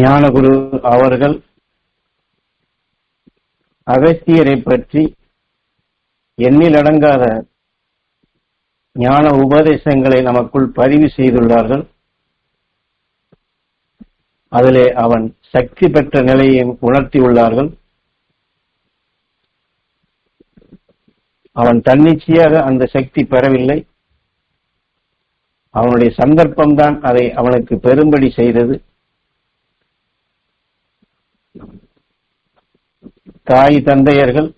ஞானகுரு அவர்கள் அகஸ்தியரை பற்றி எண்ணிலடங்காத ஞான உபதேசங்களை நமக்குள் பதிவு செய்துள்ளார்கள். அதிலே அவன் சக்தி பெற்ற நிலையையும் உணர்த்தியுள்ளார்கள். அவன் தன்னிச்சையாக அந்த சக்தி பெறவில்லை. அவனுடைய சந்தர்ப்பம்தான் அதை அவனுக்கு பெரும்படி செய்தது. தாய் தந்தையர்கள்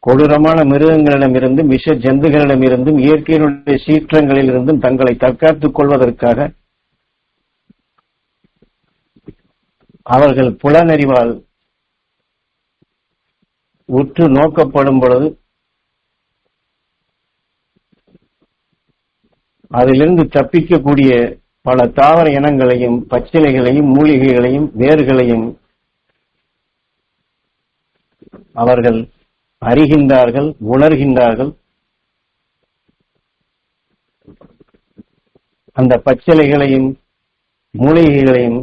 கொடூரமான மிருகங்களிடமிருந்தும் விஷ ஜந்துகளிடமிருந்தும் இயற்கையினுடைய சீற்றங்களில் இருந்தும் தங்களை தற்காத்துக் கொள்வதற்காக அவர்கள் புலனறிவால் உற்று நோக்கப்படும் பொழுது அதிலிருந்து தப்பிக்கக்கூடிய பல தாவர இனங்களையும் பச்சிலைகளையும் மூலிகைகளையும் வேர்களையும் அவர்கள் அறிகின்றார்கள், உணர்கின்றார்கள். அந்த பச்சிலைகளையும் மூலிகைகளையும்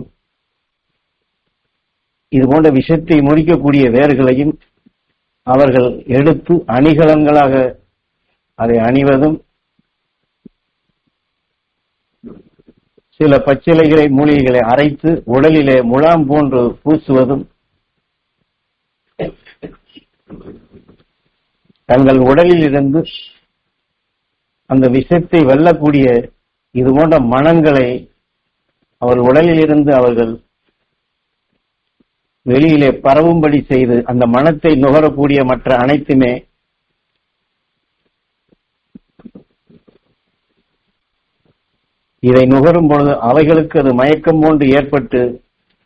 இது போன்ற விஷத்தை முறிக்கக்கூடிய வேர்களையும் அவர்கள் எடுத்து அணிகலன்களாக அதை அணிவதும், சில பச்சிலைகளை மூலிகைகளை அரைத்து உடலிலே முலாம் போன்று பூசுவதும், தங்கள் உடலில் இருந்து அந்த விஷத்தை வெல்லக்கூடிய இது போன்ற மனங்களை அவர் உடலில் இருந்து அவர்கள் வெளியிலே பரவும்படி செய்து அந்த மனத்தை நுகரக்கூடிய மற்ற அனைத்துமே இதை நுகரும் பொழுது அவைகளுக்கு அது மயக்கம் போன்று ஏற்பட்டு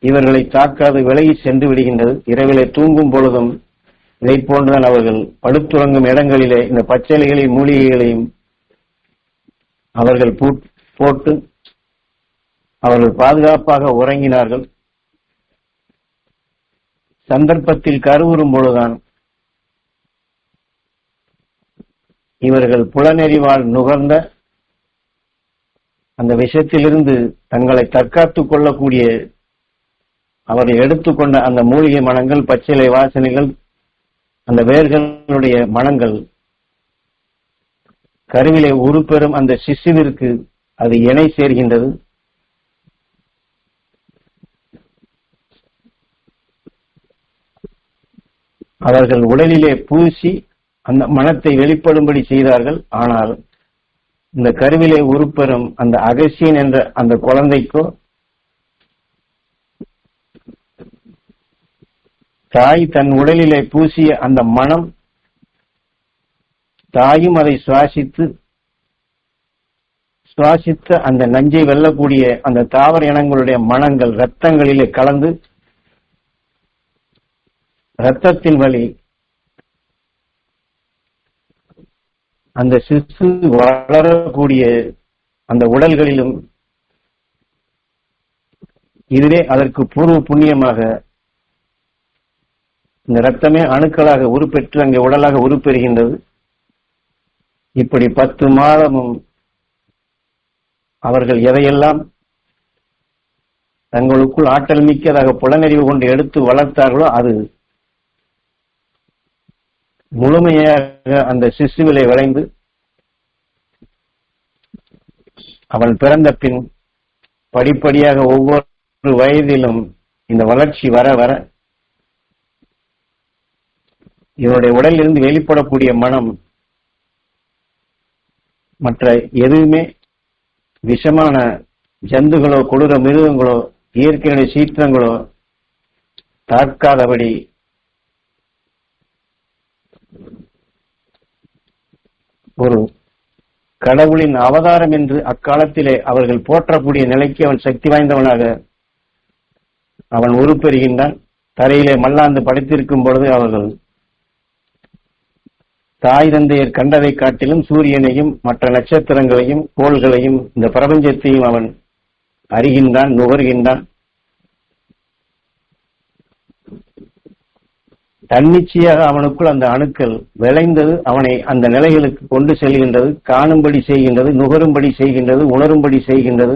இவர்களை தாக்காது விலகி சென்று விடுகின்றது. இரவிலே தூங்கும் பொழுதும் இதை போன்றுதான் அவர்கள் படுத்துறங்கும் இடங்களிலே இந்த பச்சிலைகளையும் மூலிகைகளையும் அவர்கள் போட்டு அவர்கள் பாதுகாப்பாக உறங்கினார்கள். சந்தர்ப்பத்தில் கருவுறும் பொழுதுதான் இவர்கள் புலனெறிவால் நுகர்ந்த அந்த விஷயத்திலிருந்து தங்களை தற்காத்துக் கொள்ளக்கூடிய அவர்கள் எடுத்துக்கொண்ட அந்த மூலிகை மனங்கள், பச்சிலை வாசனைகள், அந்த வேர்களுடைய மனங்கள் கருவிலே உருப்பெறும் அந்த சிசுவிற்கு அது இணை சேர்கின்றது. அவர்கள் உடலிலே பூசி அந்த மனத்தை வெளிப்படும்படி செய்தார்கள். ஆனால் இந்த கருவிலே உருப்பெறும் அந்த அகசியன் என்ற அந்த குழந்தைக்கோ தாய் தன் உடலிலே பூசிய அந்த மனம், தாயும் அதை சுவாசித்த அந்த நஞ்சை வெல்லக்கூடிய அந்த தாவர இனங்களுடைய மனங்கள் இரத்தங்களிலே கலந்து இரத்தத்தின் வழி அந்த சிசு வளரக்கூடிய அந்த உடல்களிலும் இதுவே அதற்கு பூர்வ புண்ணியமாக இந்த இரத்தமே அணுக்களாக உருப்பெற்று அங்கே உடலாக உருப்பெறுகின்றது. இப்படி 10 மாதமும் அவர்கள் எதையெல்லாம் தங்களுக்குள் ஆற்றல் மிக்கதாக புலனறிவு கொண்டு எடுத்து வளர்த்தார்களோ அது முழுமையாக அந்த சிசுவிலே விளைந்து அவன் பிறந்த பின் படிப்படியாக ஒவ்வொரு வயதிலும் இந்த வளர்ச்சி வர வர இவருடைய உடலில் இருந்து வெளிப்படக்கூடிய மனம் மற்ற எதுவுமே விஷமான ஜந்துகளோ கொடூர மிருகங்களோ இயற்கையுடைய சீற்றங்களோ தாக்காதபடி ஒரு கடவுளின் அவதாரம் என்று அக்காலத்திலே அவர்கள் போற்றக்கூடிய நிலைக்கு அவன் சக்தி வாய்ந்தவனாக அவன் உருப்பெறுகின்றான். தரையிலே மல்லாந்து படைத்திருக்கும் பொழுது அவர்கள் தாய் தந்தையர் கண்டதை காட்டிலும் சூரியனையும் மற்ற நட்சத்திரங்களையும் கோள்களையும் இந்த பிரபஞ்சத்தையும் அவன் அறிகின்றான், நுகர்கின்றான். தன்னிச்சையாக அவனுக்குள் அந்த அணுக்கள் விளைந்தது அவனை அந்த நிலைகளுக்கு கொண்டு செல்கின்றது, காணும்படி செய்கின்றது, நுகரும்படி செய்கின்றது, உணரும்படி செய்கின்றது.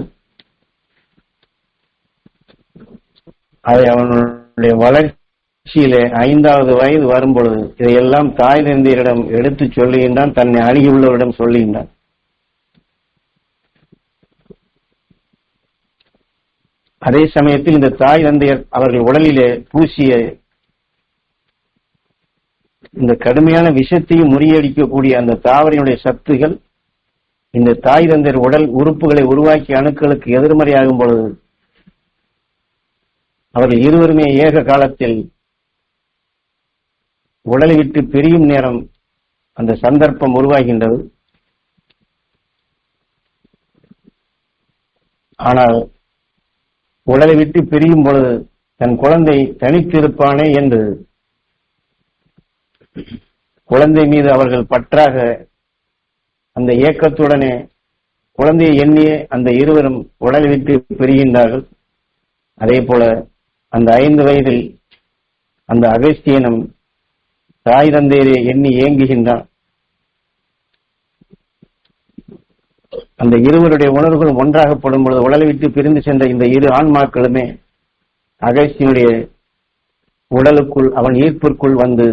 அதை அவனுடைய வளர்ச்சியிலே 5வது வயது வரும்பொழுது இதையெல்லாம் தாய் தந்தையரிடம் எடுத்து சொல்லுகின்றான், தன்னை அணுகியுள்ளவரிடம் சொல்லுகின்றான். அதே சமயத்தில் இந்த தாய் தந்தையர் அவர்கள் உடலிலே பூசிய இந்த கடுமையான விஷத்தையும் முறியடிக்கக்கூடிய அந்த தாவரினுடைய சத்துகள் இந்த தாய் தந்தையர் உடல் உறுப்புகளை உருவாக்கிய அணுக்களுக்கு எதிர்மறையாகும் பொழுது அவர்கள் இருவருமே ஏக காலத்தில் உடலை விட்டு பிரியும் நேரம் அந்த சந்தர்ப்பம் உருவாகின்றது. ஆனால் உடலை விட்டு பிரியும் பொழுது தன் குழந்தை தனித்திருப்பானே என்று குழந்தை மீது அவர்கள் பற்றாக அந்த ஏக்கத்துடனே குழந்தையை எண்ணியே அந்த இருவரும் உடலை விட்டு பிரிகின்றார்கள். அதே போல அந்த 5 வயதில் அந்த அகஸ்தியனும் தாய் தந்தையரை எண்ணி ஏங்குகின்றான். அந்த இருவருடைய உணர்வுகளும் ஒன்றாகப்படும் பொழுது உடலை விட்டு பிரிந்து சென்ற இந்த 2 ஆன்மாக்களுமே அகஸ்தியனுடைய உடலுக்குள் அவன் ஈர்ப்பிற்குள் வந்து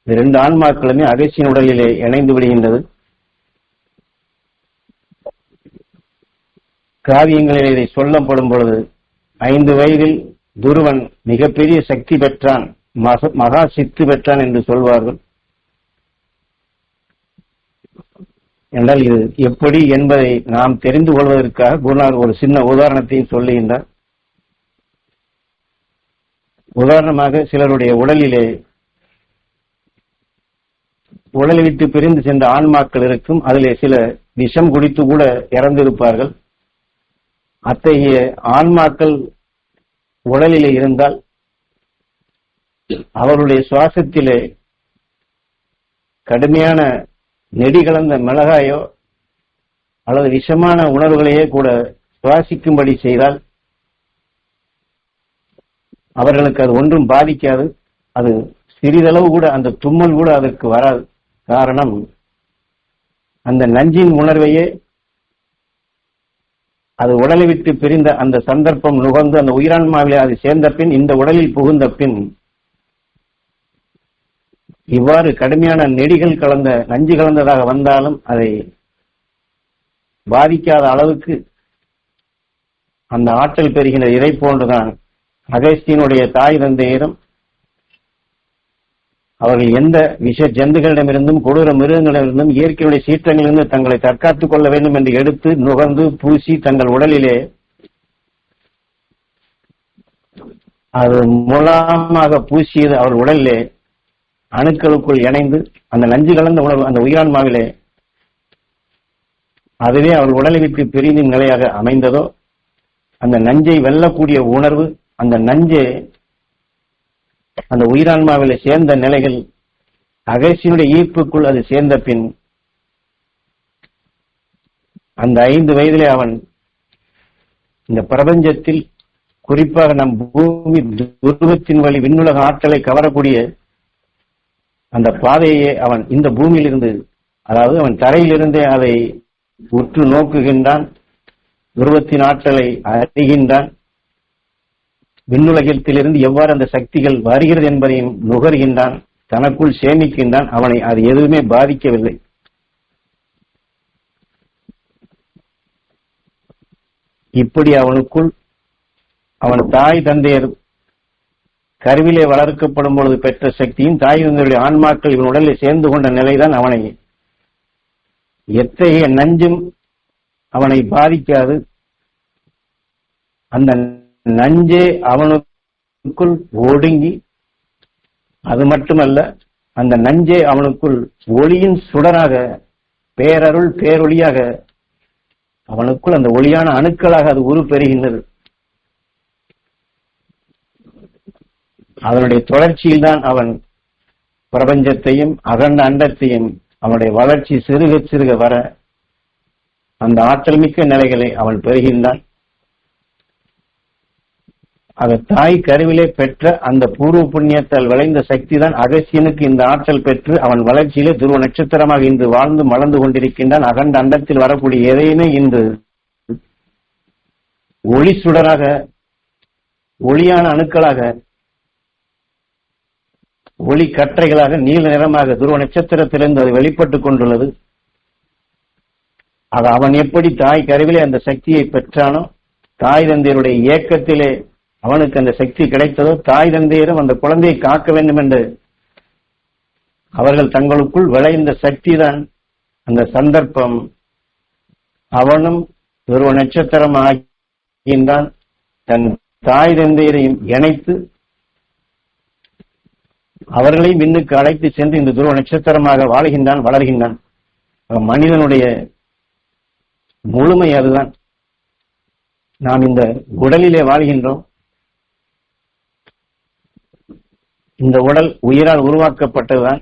இந்த 2 ஆன்மாக்களுமே அகஸ்தியன் உடலிலே இணைந்து விடுகின்றது. காவியங்களில் இதை சொல்லப்படும் பொழுது 5 வயதில் துருவன் மிகப்பெரிய சக்தி பெற்றான், மகா சித்து பெற்றான் என்று சொல்வார்கள். என்றால் இது எப்படி என்பதை நாம் தெரிந்து கொள்வதற்காக குருநாதர் ஒரு சின்ன உதாரணத்தையும் சொல்லுகின்றார். உதாரணமாக சிலருடைய உடலிலே உடலை விட்டு பிரிந்து சென்ற ஆன்மாக்கள் இருக்கும். அதிலே சில விஷம் குடித்து கூட இறந்திருப்பார்கள். அத்தகைய ஆன்மாக்கள் உடலிலே இருந்தால் அவருடைய சுவாசத்திலே கடுமையான நெடி கலந்த மிளகாயோ அல்லது விஷமான உணர்வுகளையே கூட சுவாசிக்கும்படி செய்தால் அவர்களுக்கு அது ஒன்றும் பாதிக்காது. அது சிறிதளவு கூட அந்த தும்மல் கூட அதற்கு வராது. காரணம், அந்த நஞ்சின் உணர்வையே அது உடலை விட்டு பிரிந்த அந்த சந்தர்ப்பம் நுகர்ந்து அந்த உயிரான்மாவிலே அது சேர்ந்த பின், இந்த உடலில் புகுந்த பின் இவ்வாறு கடுமையான நெடிகள் கலந்த நஞ்சு கலந்ததாக வந்தாலும் அதை பாதிக்காத அளவுக்கு அந்த ஆற்றல் பெறுகின்ற. இதை போன்றுதான் அகஸ்தியனுடைய தாய் தந்தையரும் அவர்கள் எந்த விஷ ஜந்துகளிடமிருந்தும் கொடூர மிருகங்களிடமிருந்தும் இயற்கையுடைய சீற்றங்களிலிருந்து தங்களை தற்காத்துக் கொள்ள வேண்டும் என்று எடுத்து நுகர்ந்து பூசி தங்கள் உடலிலே அது மூலமாக பூசியது அவர் உடலிலே அணுக்களுக்குள் இணைந்து அந்த நஞ்சு கலந்த உணர்வு அந்த உயிரான்மாவிலே அதுவே அவர் உடலை விட்டு பிரியும் நிலையாக அமைந்ததோ, அந்த நஞ்சை வெல்லக்கூடிய உணர்வு, அந்த நஞ்சை அந்த உயிரான்மாவிலே சேர்ந்த நிலைகள் அகஸ்தியனுடைய ஈர்ப்புக்குள் அது சேர்ந்த பின் அந்த 5 வயதிலே அவன் இந்த பிரபஞ்சத்தில், குறிப்பாக நம் பூமி துருவத்தின் வழி விண்ணுலக ஆற்றலை கவரக்கூடிய அந்த பாதையை அவன் இந்த பூமியிலிருந்து, அதாவது அவன் தரையிலிருந்தே அதை உற்று நோக்குகின்றான், துருவத்தின் ஆற்றலை அறிகின்றான், விண்ணுலகத்திலிருந்து எவ்வாறு அந்த சக்திகள் வருகிறது என்பதையும் நுகர்கின்றான், தனக்குள் சேமிக்கின்றான். அவனை அது எதுவுமே பாதிக்கவில்லை. இப்படி அவனுக்குள் அவன் தாய் தந்தையர் கருவிலே வளர்க்கப்படும் பொழுது பெற்ற சக்தியும் தாய் தந்தையுடைய ஆன்மாக்கள் இவன் உடலில் சேர்ந்து கொண்ட நிலைதான் அவனை எத்தகைய நஞ்சும் அவனை பாதிக்காது. அந்த நஞ்சே அவனுக்குள் ஒடுங்கி, அது மட்டுமல்ல, அந்த நஞ்சே அவனுக்குள் ஒளியின் சுடராக, பேரருள் பேரொளியாக அவனுக்குள் அந்த ஒளியான அணுக்களாக அது உருப்பெறுகின்றது. அதனுடைய தொடர்ச்சியில் தான் அவன் பிரபஞ்சத்தையும் அகண்ட அண்டத்தையும் அவனுடைய வளர்ச்சி சிறுக சிறுக வர அந்த ஆற்றல் மிக்க நிலைகளை அவன் பெறுகின்றான். அந்த தாய் கருவிலே பெற்ற அந்த பூர்வ புண்ணியத்தால் விளைந்த சக்தி தான் அகஸ்தியனுக்கு இந்த ஆற்றல் பெற்று அவன் வளர்ச்சியிலே துருவ நட்சத்திரமாக இன்று வாழ்ந்து மலர்ந்து கொண்டிருக்கின்றான். அகண்ட அண்டத்தில் வரக்கூடிய எதையுமே இன்று ஒளி சுடராக ஒளியான அணுக்களாக, ஒளி கற்றைகளாக நீல நிறமாக துருவ நட்சத்திரத்திலிருந்து அது வெளிப்பட்டுக் கொண்டுள்ளது. அது அவன் எப்படி தாய் கருவிலே அந்த சக்தியை பெற்றானோ, தாய் தந்தையருடைய இயக்கத்திலே அவனுக்கு அந்த சக்தி கிடைத்ததோ, தாய் தந்தையரும் அந்த குழந்தையை காக்க வேண்டும் என்று அவர்கள் தங்களுக்குள் விளைந்த சக்தி தான் அந்த சந்தர்ப்பம். அவனும் துருவ நட்சத்திரம் ஆகின்றான். தன் தாய் தந்தையரையும் இணைத்து அவர்களை விண்ணுக்கு அழைத்து சென்று இந்த துருவ நட்சத்திரமாக வாழுகின்றான், வளர்கின்றான். மனிதனுடைய முழுமை அதுதான். நாம் இந்த உடலிலே வாழ்கின்றோம். இந்த உடல் உயிரால் உருவாக்கப்பட்டதுதான்.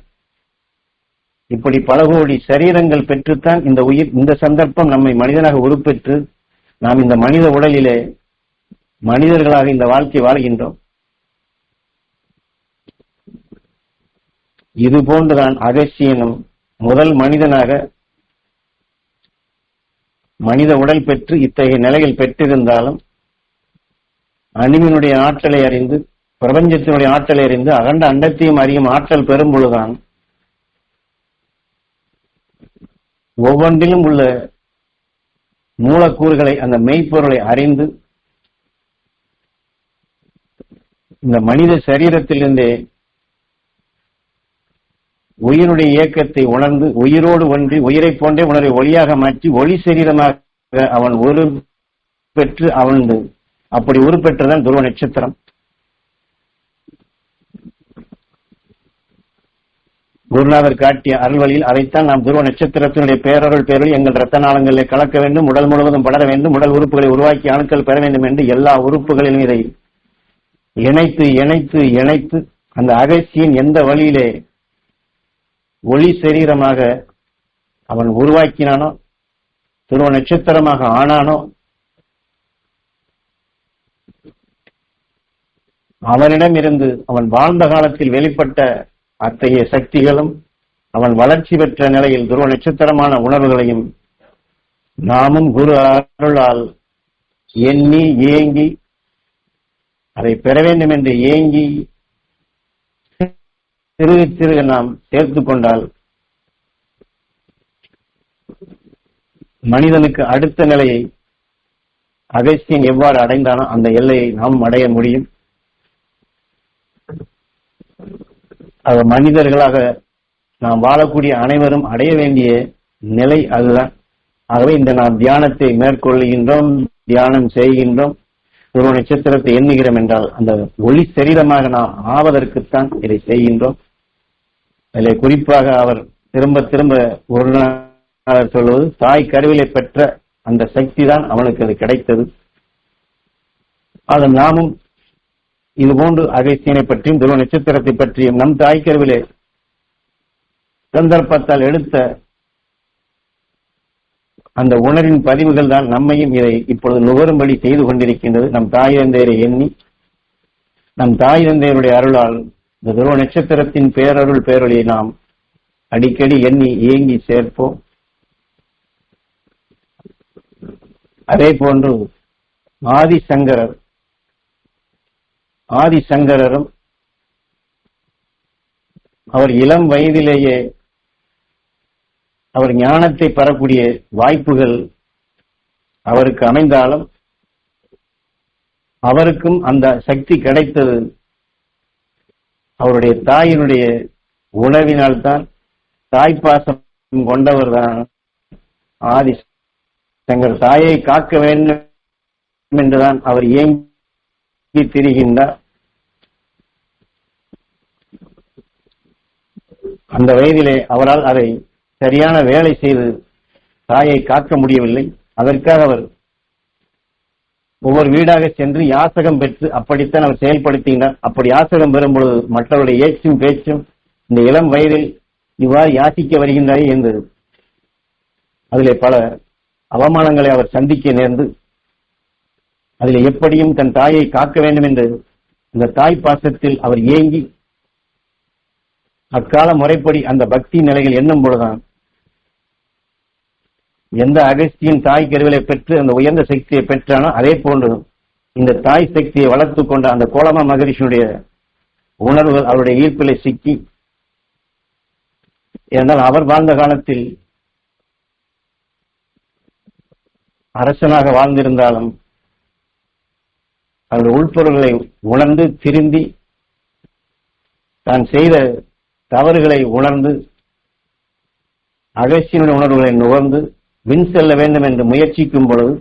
இப்படி பல கோடி சரீரங்கள் பெற்றுத்தான் இந்த உயிர், இந்த சந்தர்ப்பம் நம்மை மனிதனாக உருப்பெற்று நாம் இந்த மனித உடலிலே மனிதர்களாக இந்த வாழ்க்கை வாழ்கின்றோம். இது போன்றுதான் அகஸ்தியனும் முதல் மனிதனாக மனித உடல் பெற்று இத்தகைய நிலையில் பெற்றிருந்தாலும் அணுவினுடைய ஆற்றலை அறிந்து, பிரபஞ்சத்தினுடைய ஆற்றலை அறிந்து, அகண்ட அண்டத்தையும் அறியும் ஆற்றல் பெறும் பொழுதுதான் ஒவ்வொன்றிலும் உள்ள மூலக்கூறுகளை, அந்த மெய்ப்பொருளை அறிந்து இந்த மனித சரீரத்திலிருந்தே உயிருடைய இயக்கத்தை உணர்ந்து உயிரோடு ஒன்றி உயிரை போன்றே உணர்வை ஒளியாக மாற்றி ஒளி சரீரமாக அவன் உருப்பெற்று அவழ்ந்து, அப்படி உருப்பெற்றதான் துருவ நட்சத்திரம். குருநாதர் காட்டிய அருள்வழியில் அதைத்தான் நாம் துருவ நட்சத்திரத்தினுடைய பேரருள் பேரொழி எங்கள் ரத்த நாளங்களில் கலக்க வேண்டும், உடல் முழுவதும் படர வேண்டும், உடல் உறுப்புகளை உருவாக்கி அணுக்கள் பெற வேண்டும் என்று எல்லா உறுப்புகளிலும் இதை இணைத்து இணைத்து இணைத்து அந்த அகஸ்தியன் எந்த வழியிலே ஒளி சரீரமாக அவன் உருவாக்கினானோ, துருவ நட்சத்திரமாக ஆனானோ, அவனிடம் இருந்து அவன் வாழ்ந்த காலத்தில் வெளிப்பட்ட அத்தகைய சக்திகளும் அவன் வளர்ச்சி பெற்ற நிலையில் துருவ நட்சத்திரமான உணர்வுகளையும் நாமும் குரு அருளால் எண்ணி ஏங்கி அதை பெற வேண்டும் என்று ஏங்கி சிறுக சிறுக நாம் சேர்த்துக் கொண்டால் மனிதனுக்கு அடுத்த நிலையை அகஸ்தியன் எவ்வாறு அடைந்தானோ அந்த எல்லையை நாம் அடைய முடியும். மனிதர்களாக நாம் வாழக்கூடிய அனைவரும் அடைய வேண்டிய நிலை அதுதான். ஆகவே இந்த நாம் தியானத்தை மேற்கொள்கின்றோம், தியானம் செய்கின்றோம், துருவ நட்சத்திரத்தை எண்ணுகிறோம் என்றால் அந்த ஒளி சரீரமாக நாம் ஆவதற்குத்தான் இதை செய்கின்றோம். அதில் குறிப்பாக அவர் திரும்ப திரும்ப குருநாதர் சொல்வது, தாய் கருவிலை பெற்ற அந்த சக்தி தான் அவனுக்கு அது கிடைத்தது. அது நாமும் இதுபோன்று அகஸ்தியனை பற்றியும் துருவ நட்சத்திரத்தை பற்றியும் நம் தாய் கருவிலே சந்தர்ப்பத்தால் எடுத்த அந்த உணர்வின் பதிவுகள் தான் நம்மையும் இதை இப்பொழுது நுகரும்படி செய்து கொண்டிருக்கின்றது. நம் தாய் தந்தையரை எண்ணி, நம் தாய் தந்தையருடைய அருளால் இந்த துருவ நட்சத்திரத்தின் பேரருள் பேரொழியை நாம் அடிக்கடி எண்ணி ஏங்கி சேர்ப்போம். அதே போன்று ஆதிசங்கரரும் அவர் இளம் வயதிலேயே அவர் ஞானத்தை பெறக்கூடிய வாய்ப்புகள் அவருக்கு அமைந்தாலும் அவருக்கும் அந்த சக்தி கிடைத்தது அவருடைய தாயினுடைய உணவினால்தான். தாய்ப்பாசம் கொண்டவர் தான் ஆதிசங்கர். தாயை காக்க வேண்டும் என்றுதான் அவர் ஏங்கி திரிகின்றார். அந்த வயதிலே அவரால் அதை சரியான வேலை செய்து தாயை காக்க முடியவில்லை. அதற்காக அவர் ஒவ்வொரு வீடாக சென்று யாசகம் பெற்று அப்படித்தான் அவர் செயல்படுத்தினார். அப்படி யாசகம் பெறும்பொழுது மற்றவருடைய ஏச்சும் பேச்சும் இந்த இளம் வயதில் இவ்வாறு யாசிக்க வருகின்றாரே என்று அதிலே பல அவமானங்களை அவர் சந்திக்க நேர்ந்து அதில் எப்படியும் தன் தாயை காக்க வேண்டும் என்று இந்த தாய் பாசத்தில் அவர் ஏங்கி அக்கால முறைப்படி அந்த பக்தி நிலைகள் எண்ணும் பொழுதுதான் எந்த அகஸ்தியின் தாய் கருவிலை பெற்று அந்த உயர்ந்த சக்தியை பெற்றானோ அதே போன்று இந்த தாய் சக்தியை வளர்த்துக் கொண்ட அந்த கோலமா மகரிஷியுடைய உணர்வுகள் அவருடைய ஈர்ப்பிலை சிக்கி, என்றால் அவர் வாழ்ந்த காலத்தில் அரசனாக வாழ்ந்திருந்தாலும் அவருடைய உள்பொருள்களை உணர்ந்து திருந்தி தான் செய்த தவறுகளை உணர்ந்து அகஸ்தியனுடைய உணர்வுகளை நுகர்ந்து விண் செல்ல வேண்டும் என்று முயற்சிக்கும் பொழுது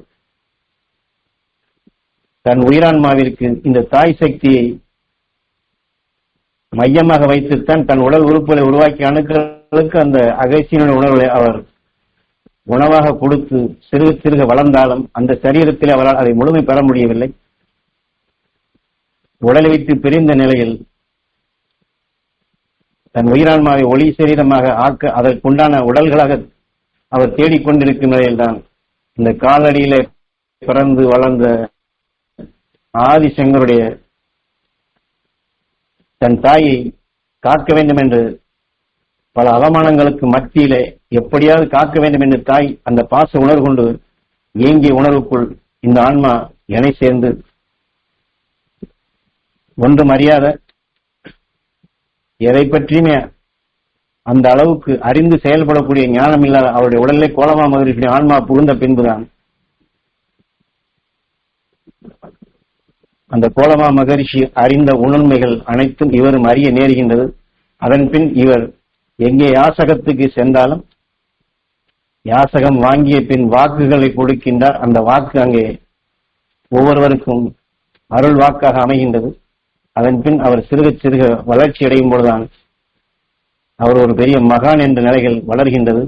தன் உயிரான்மாவிற்கு இந்த தாய் சக்தியை மையமாக வைத்துத்தான் தன் உடல் உறுப்புகளை உருவாக்கிய அணுக்களுக்கு அந்த அகஸ்தியனுடைய உணர்வுகளை அவர் உணவாக கொடுத்து சிறுக சிறுக வளர்ந்தாலும் அந்த சரீரத்தில் அவரால் அதை முழுமை பெற முடியவில்லை. உடலை விட்டு பிரிந்த நிலையில் தன் உயிரான்மாவை ஒளி சரீரமாக ஆக்க அதற்குண்டான உடல்களாக அவர் தேடிக்கொண்டிருக்கும் நிலையில்தான் இந்த காலடியிலே பிறந்து வளர்ந்த ஆதிசங்கருடைய தன் தாயை காக்க வேண்டும் என்று பல அவமானங்களுக்கு மத்தியிலே எப்படியாவது காக்க வேண்டும் என்று தாய் அந்த பாச உணர்வு கொண்டு ஏங்கிய உணர்வுக்குள் இந்த ஆன்மா இணை சேர்ந்து ஒன்றும் அறியாத எதை பற்றியுமே அந்த அளவுக்கு அறிந்து செயல்படக்கூடிய ஞானம் இல்லாத அவருடைய உடலிலே கோலமா மகரிஷியுடைய ஆன்மா புகுந்த பின்புதான் அந்த கோலமா மகரிஷி அறிந்த உணர்மைகள் அனைத்தும் இவரும் அறிய நேருகின்றது. அதன் பின் இவர் எங்கே யாசகத்துக்கு சென்றாலும் யாசகம் வாங்கிய பின் வாக்குகளை கொடுக்கின்றார். அந்த வாக்கு அங்கே ஒவ்வொருவருக்கும் அருள் வாக்காக அமைகின்றது. அதன் பின் அவர் சிறுக சிறுக வளர்ச்சி அடையும் பொழுதுதான் அவர் ஒரு பெரிய மகான் என்ற நிலைகள் வளர்கின்றது.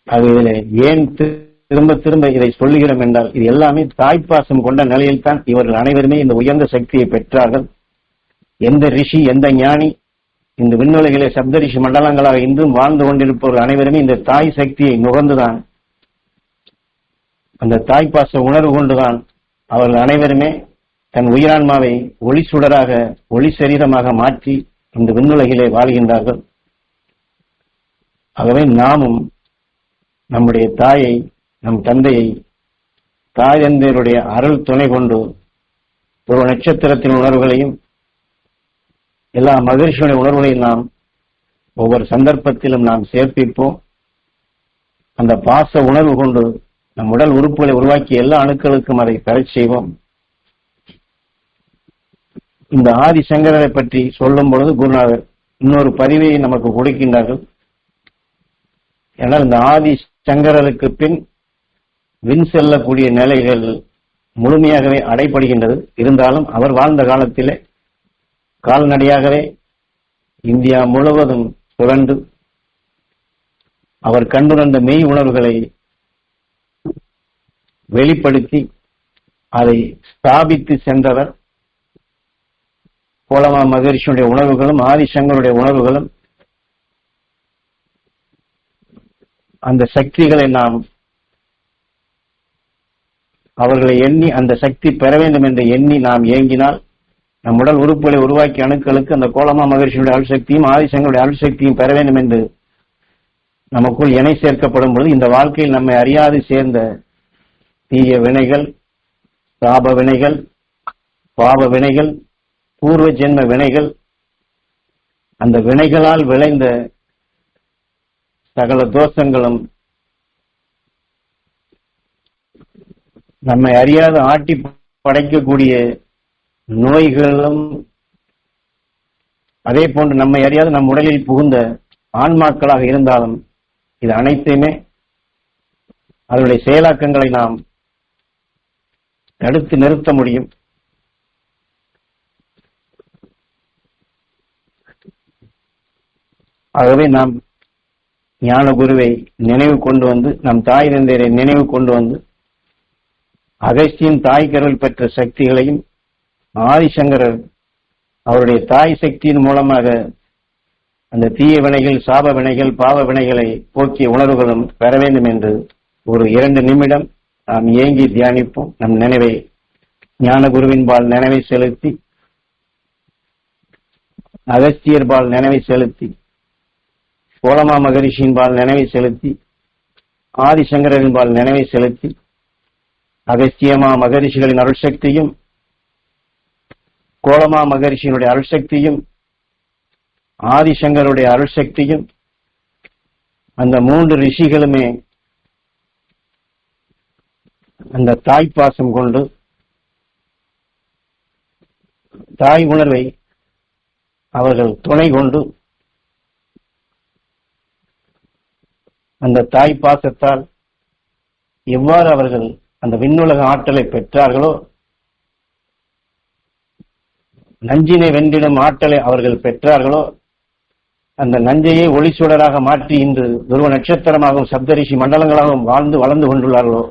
அது இதில் ஏன் திரும்ப திரும்ப இதை சொல்லுகிறோம் என்றால், இது எல்லாமே தாய்ப்பாசம் கொண்ட நிலையில் தான் இவர்கள் அனைவருமே இந்த உயர்ந்த சக்தியை பெற்றார்கள். எந்த ரிஷி எந்த ஞானி இந்த விண்ணுலகிலே சப்த ரிஷி மண்டலங்களாக இன்றும் வாழ்ந்து கொண்டிருப்பவர்கள் அனைவருமே இந்த தாய் சக்தியை நுகர்ந்துதான் அந்த தாய்ப்பாச உணர்வு கொண்டுதான் அவர்கள் அனைவருமே தன் உயிரான்மாவை ஒளி சுடராக ஒளி சரீரமாக மாற்றி இந்த விண்ணுலகிலே வாழ்கின்றார்கள். ஆகவே நாமும் நம்முடைய தாயை, நம் தந்தையை, தாய் தந்தையருடைய அருள் துணை கொண்டு ஒரு நட்சத்திரத்தின் உணர்வுகளையும் எல்லா மகிழ்ச்சியுடைய உணர்வுகளையும் நாம் ஒவ்வொரு சந்தர்ப்பத்திலும் நாம் சேர்ப்பிப்போம். அந்த பாச உணர்வு கொண்டு நம் உடல் உறுப்புகளை உருவாக்கிய எல்லா அணுக்களுக்கும் அதை பெறச் செய்வோம். இந்த ஆதிசங்கரரை பற்றி சொல்லும் பொழுது குருநாதர் இன்னொரு பதிவை நமக்கு கொடுக்கின்றார்கள். ஏனால் இந்த ஆதிசங்கரருக்கு பின் விண் செல்லக்கூடிய நிலைகள் முழுமையாகவே அடைபடுகின்றது. இருந்தாலும் அவர் வாழ்ந்த காலத்திலே கால்நடையாகவே இந்தியா முழுவதும் சுழன்று அவர் கண்டுணர்ந்த மெய் உணர்வுகளை வெளிப்படுத்தி அதை ஸ்தாபித்து சென்றவர். கோலமா மகரிஷியுடைய உணர்வுகளும் ஆதிசங்கருடைய உணர்வுகளும் அந்த சக்திகளை நாம் அவர்களை எண்ணி அந்த சக்தி பெற வேண்டும் என்று எண்ணி நாம் ஏங்கினால் நம் உடல் உறுப்புகளை உருவாக்கிய அணுக்களுக்கு அந்த கோலமா மகரிஷியுடைய அருள் சக்தியும் ஆதிசங்கருடைய அருள் சக்தியும் பெற வேண்டும் என்று நமக்குள் இணை சேர்க்கப்படும் பொழுது இந்த வாழ்க்கையில் நம்மை அறியாது சேர்ந்த தீய வினைகள், சாப வினைகள், பாவ வினைகள், பூர்வ ஜென்ம வினைகள், அந்த வினைகளால் விளைந்த சகல தோஷங்களும் நம்மை அறியாத ஆட்டி படைக்கக்கூடிய நோய்களும், அதே போன்று நம்மை அறியாத நம் உடலில் புகுந்த ஆன்மாக்களாக இருந்தாலும் இது அனைத்தையுமே அதனுடைய செயலாக்கங்களை நாம் தடுத்து நிறுத்த முடியும். ஆகவே நாம் ஞான குருவை நினைவு கொண்டு வந்து, நம் தாய் தந்தையரை நினைவு கொண்டு வந்து, அகஸ்தியின் தாய் கருவில் பெற்ற சக்திகளையும் ஆதிசங்கரர் அவருடைய தாய் சக்தியின் மூலமாக அந்த தீய வினைகள், சாப வினைகள், பாவ வினைகளை போக்கிய உணர்வுகளும் பெற வேண்டும் என்று ஒரு 2 நிமிடம் நாம் ஏங்கி தியானிப்போம். நம் நினைவை ஞான குருவின்பால் நினைவை செலுத்தி, அகஸ்தியர்பால் நினைவை செலுத்தி, கோலமா மகரிஷியின்பால் நினைவை செலுத்தி, ஆதிசங்கரின்பால் நினைவை செலுத்தி, அகஸ்தியமா மகரிஷிகளின் அருள்சக்தியும் கோலமா மகரிஷியினுடைய அருள்சக்தியும் ஆதிசங்கருடைய அருள்சக்தியும் அந்த 3 ரிஷிகளுமே அந்த தாய்ப்பாசம் கொண்டு தாய் உணர்வை அவர்கள் துணை கொண்டு அந்த தாய் பாசத்தால் எவ்வாறு அவர்கள் அந்த விண்ணுலக ஆற்றலை பெற்றார்களோ, நஞ்சினை வென்றிடும் ஆற்றலை அவர்கள் பெற்றார்களோ, அந்த நஞ்சையே ஒளி சுடராக மாற்றி இன்று துருவ நட்சத்திரமாகவும் சப்தரிஷி மண்டலங்களாகவும் வளர்ந்து கொண்டுள்ளார்களோ,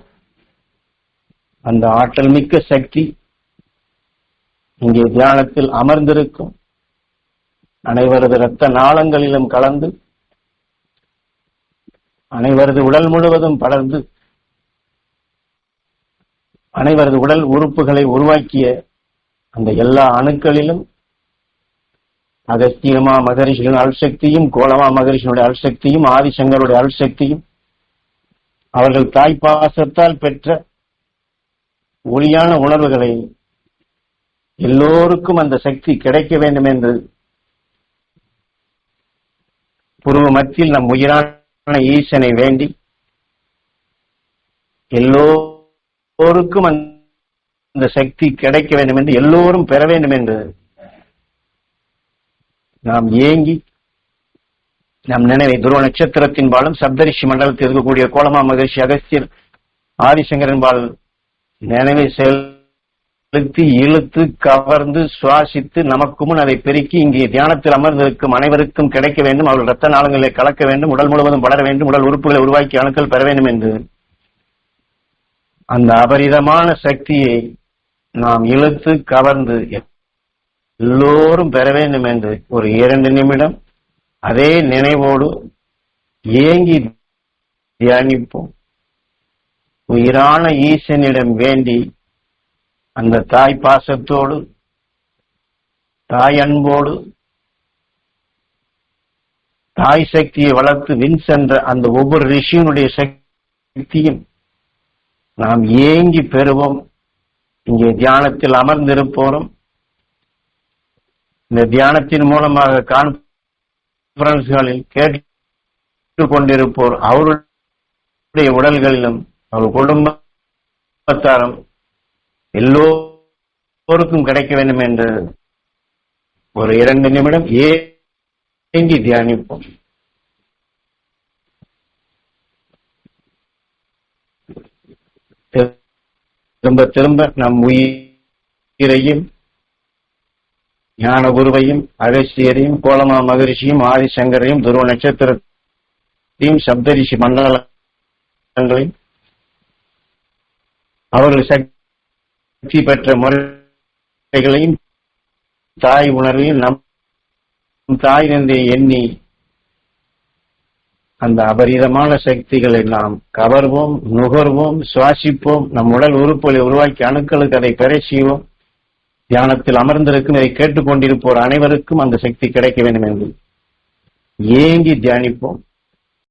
அந்த ஆற்றல் மிக்க சக்தி இங்கே தியானத்தில் அமர்ந்திருக்கும் அனைவரது இரத்த நாளங்களிலும் கலந்து அனைவரது உடல் முழுவதும் படர்ந்து அனைவரது உடல் உறுப்புகளை உருவாக்கிய அந்த எல்லா அணுக்களிலும் அகஸ்தியமா மகரிஷிகளின் அருள்சக்தியும் கோலமா மகரிஷினுடைய அருள்சக்தியும் ஆதிசங்கருடைய அருள்சக்தியும் அவர்கள் தாய்ப்பாசத்தால் பெற்ற ஒளியான உணர்வுகளை எல்லோருக்கும் அந்த சக்தி கிடைக்க வேண்டும் என்று புருவ மத்தியில் நம் உயிரான ஈசனை வேண்டி எல்லோருக்கும் அந்த சக்தி கிடைக்க வேண்டும் என்று, எல்லோரும் பெற வேண்டும் என்று நாம் ஏங்கி நம் நினைவை துருவ நட்சத்திரத்தின் பாலும் சப்தரிஷி மண்டலத்தில் இருக்கக்கூடிய கோலமா மகரிஷி அகஸ்தியர் ஆதிசங்கரின் பால் நினைவை செலுத்தி இழுத்து கவர்ந்து சுவாசித்து நமக்கு முன் அதை பெருக்கி இங்கே தியானத்தில் அமர்ந்திருக்கும் அனைவருக்கும் கிடைக்க வேண்டும், அவர்கள் இரத்த நாளங்களை கலக்க வேண்டும், உடல் முழுவதும் படர வேண்டும், உடல் உறுப்புகளை உருவாக்கி அணுக்கள் பெற வேண்டும் என்று அந்த அபரிதமான சக்தியை நாம் இழுத்து கவர்ந்து எல்லோரும் பெற வேண்டும் என்று ஒரு 2 நிமிடம் அதே நினைவோடு ஏங்கி தியானிப்போம். உயிரான ஈசனிடம் வேண்டி அந்த தாய் பாசத்தோடு தாய் அன்போடு தாய் சக்தியை வளர்த்து வின் சென்ற அந்த ஒவ்வொரு ரிஷியினுடைய சக்தியும் நாம் ஏங்கி பெறுவோம். இங்கே தியானத்தில் அமர்ந்திருப்போரும் இந்த தியானத்தின் மூலமாக கான்பரன்ஸ்களில் கேட்டுக் கொண்டிருப்போர் அவருடைய உடல்களிலும் அவர் குடும்பத்தாரும் எல்லோருக்கும் கிடைக்க வேண்டும் என்று ஒரு 2 நிமிடம் ஏங்கி தியானிப்போம். திரும்ப திரும்ப நம் உயிரையும் ஞான குருவையும் அகஸ்தியரையும் கோலமா மகரிஷியும் ஆதிசங்கரையும் துருவ நட்சத்திரத்தையும் சப்தரிஷி மண்டலங்களையும் அவர்கள் சக்தி பெற்ற முறைகளையும் தாய் உணர்வையும் நம் தாய் நன்றியை எண்ணி அந்த அபரிதமான சக்திகளை நாம் கவர்வோம், நுகர்வோம், சுவாசிப்போம். நம் உடல் உறுப்புகளை உருவாக்கி அணுக்களுக்கு அதை பெற செய்வோம். தியானத்தில் அமர்ந்திருக்கும் இதை கேட்டுக்கொண்டிருப்போர் அனைவருக்கும் அந்த சக்தி கிடைக்க வேண்டும் என்று ஏங்கி தியானிப்போம்.